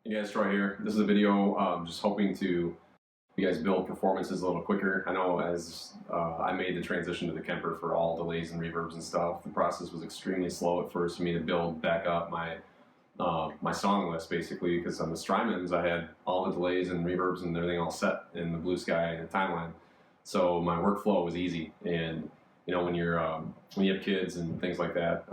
Hey guys, Troy here. This is a video just hoping to you guys build performances a little quicker. I know as I made the transition to the Kemper for all delays and reverbs and stuff, the process was extremely slow at first for me to build back up my my song list basically, because on the Strymons I had all the delays and reverbs and everything all set in the Blue Sky and timeline. So my workflow was easy, and you know when you have kids and things like that,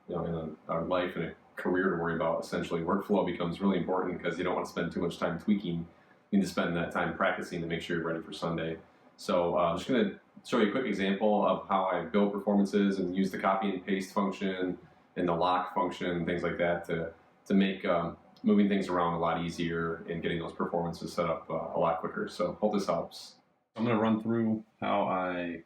you know, in our life and a career to worry about, essentially workflow becomes really important because you don't want to spend too much time tweaking. You need to spend that time practicing to make sure you're ready for Sunday. So I'm just going to show you a quick example of how I build performances and use the copy and paste function and the lock function, things like that, to make moving things around a lot easier and getting those performances set up a lot quicker. So hope this helps. I'm going to run through how I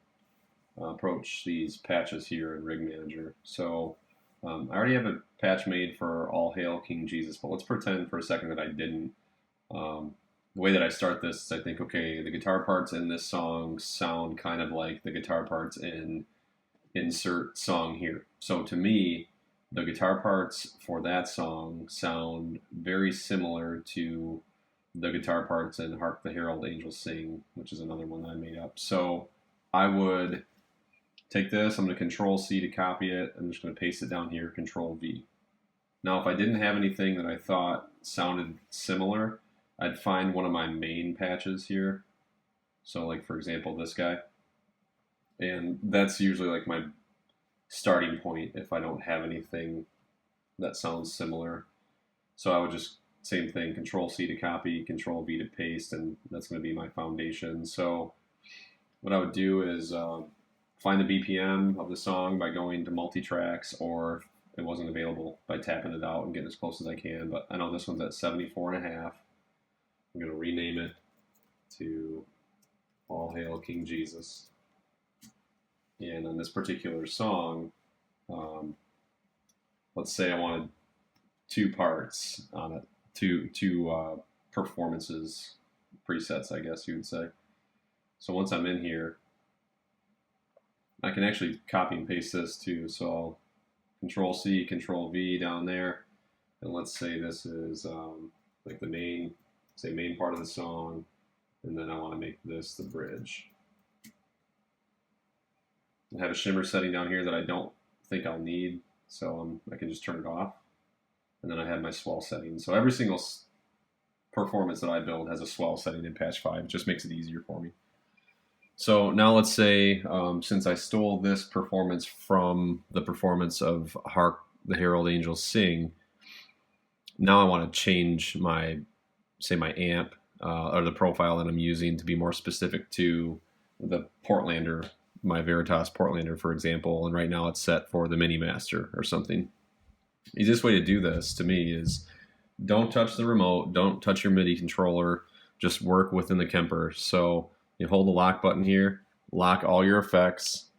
approach these patches here in Rig Manager. So I already have a patch made for All Hail King Jesus, but let's pretend for a second that I didn't. The way that I start this is I think, okay, the guitar parts in this song sound kind of like the guitar parts in insert song here. So to me, the guitar parts for that song sound very similar to the guitar parts in Hark the Herald Angels Sing, which is another one that I made up. So I would take this, I'm going to Control C to copy it. I'm just going to paste it down here, Control V. Now, if I didn't have anything that I thought sounded similar, I'd find one of my main patches here. So like, for example, this guy. And that's usually like my starting point if I don't have anything that sounds similar. So I would just, same thing, Control C to copy, Control V to paste, and that's going to be my foundation. So what I would do is find the BPM of the song by going to multi-tracks, or if it wasn't available, by tapping it out and getting as close as I can. But I know this one's at 74.5. I'm going to rename it to All Hail King Jesus. And on this particular song, let's say I wanted two parts on it, two performances, presets, I guess you would say. So once I'm in here, I can actually copy and paste this too. So I'll Control C, Control V down there, and let's say this is like the main part of the song, and then I want to make this the bridge. I have a shimmer setting down here that I don't think I'll need, so I can just turn it off. And then I have my swell setting. So every single performance that I build has a swell setting in patch 5. It just makes it easier for me. So now let's say, since I stole this performance from the performance of Hark the Herald Angels Sing, now I want to change my amp or the profile that I'm using to be more specific to the Portlander, my Veritas Portlander, for example. And right now it's set for the Mini Master or something. The easiest way to do this to me is don't touch the remote, don't touch your MIDI controller, just work within the Kemper. So you hold the lock button here, lock all your effects,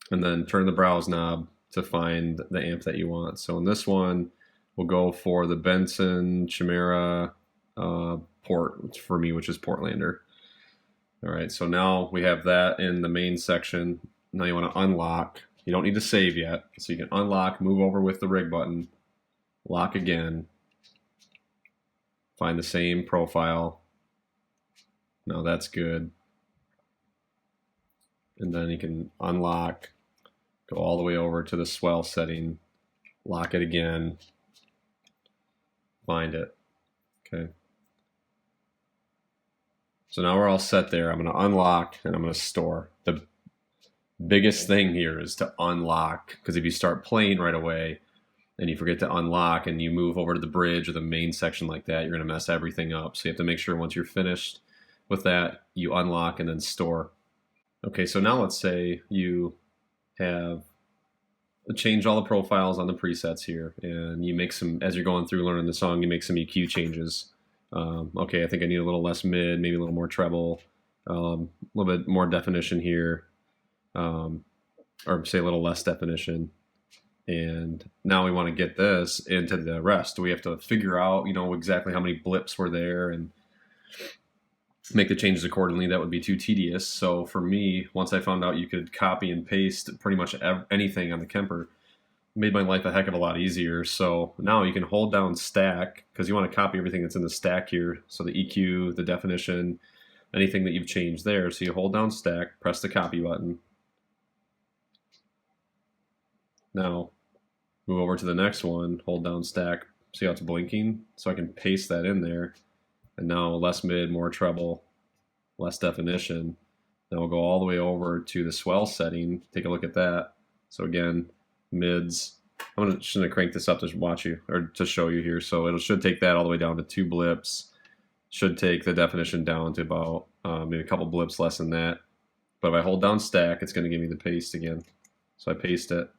and then turn the browse knob to find the amp that you want. So in this one, we'll go for the Benson Chimera port for me, which is Portlander. All right, so now we have that in the main section. Now you want to unlock. You don't need to save yet. So you can unlock, move over with the rig button, lock again, find the same profile. Now that's good. And then you can unlock, go all the way over to the swell setting, lock it again, find it. Okay. So now we're all set there. I'm going to unlock and I'm going to store. The biggest thing here is to unlock, because if you start playing right away and you forget to unlock and you move over to the bridge or the main section like that, you're going to mess everything up. So you have to make sure once you're finished with that, you unlock and then store. Okay, so now let's say you have changed all the profiles on the presets here, and you make some, as you're going through learning the song, you make some EQ changes. Okay, I think I need a little less mid, maybe a little more treble, a little bit more definition here, or say a little less definition. And now we want to get this into the rest. We have to figure out, you know, exactly how many blips were there and make the changes accordingly. That would be too tedious. So for me, once I found out you could copy and paste pretty much anything on the Kemper, made my life a heck of a lot easier. So now you can hold down stack, because you want to copy everything that's in the stack here. So the EQ, the definition, anything that you've changed there. So you hold down stack, press the copy button. Now move over to the next one, hold down stack. See how it's blinking? So I can paste that in there. And now less mid, more treble, less definition. Then we'll go all the way over to the swell setting. Take a look at that. So again, mids. I'm just gonna crank this up to watch you, or to show you here. So it should take that all the way down to 2 blips. Should take the definition down to about maybe a couple blips less than that. But if I hold down stack, it's gonna give me the paste again. So I paste it.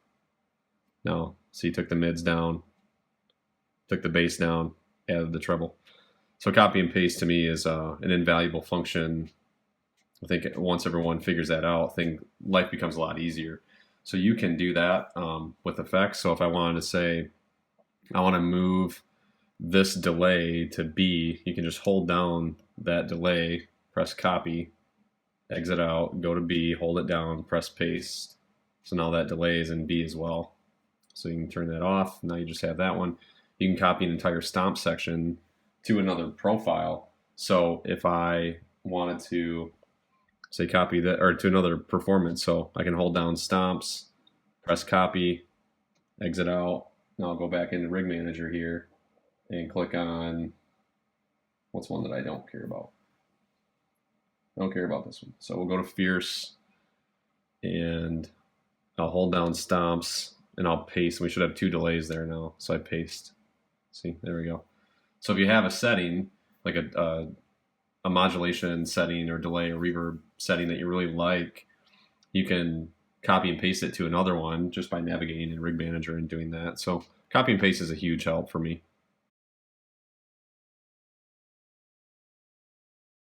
Now, see, took the mids down, took the bass down, added the treble. So copy and paste to me is an invaluable function. I think once everyone figures that out, life becomes a lot easier. So you can do that with effects. So if I wanted to say, I want to move this delay to B, you can just hold down that delay, press copy, exit out, go to B, hold it down, press paste. So now that delay is in B as well. So you can turn that off. Now you just have that one. You can copy an entire stomp section to another profile. So if I wanted to say copy that, or to another performance, so I can hold down stomps, press copy, exit out. Now I'll go back into Rig Manager here and click on, what's one that I don't care about? I don't care about this one. So we'll go to Fierce and I'll hold down stomps and I'll paste. We should have 2 delays there now. So I paste. See, there we go. So if you have a setting, like a modulation setting or delay or reverb setting that you really like, you can copy and paste it to another one just by navigating in Rig Manager and doing that. So copy and paste is a huge help for me.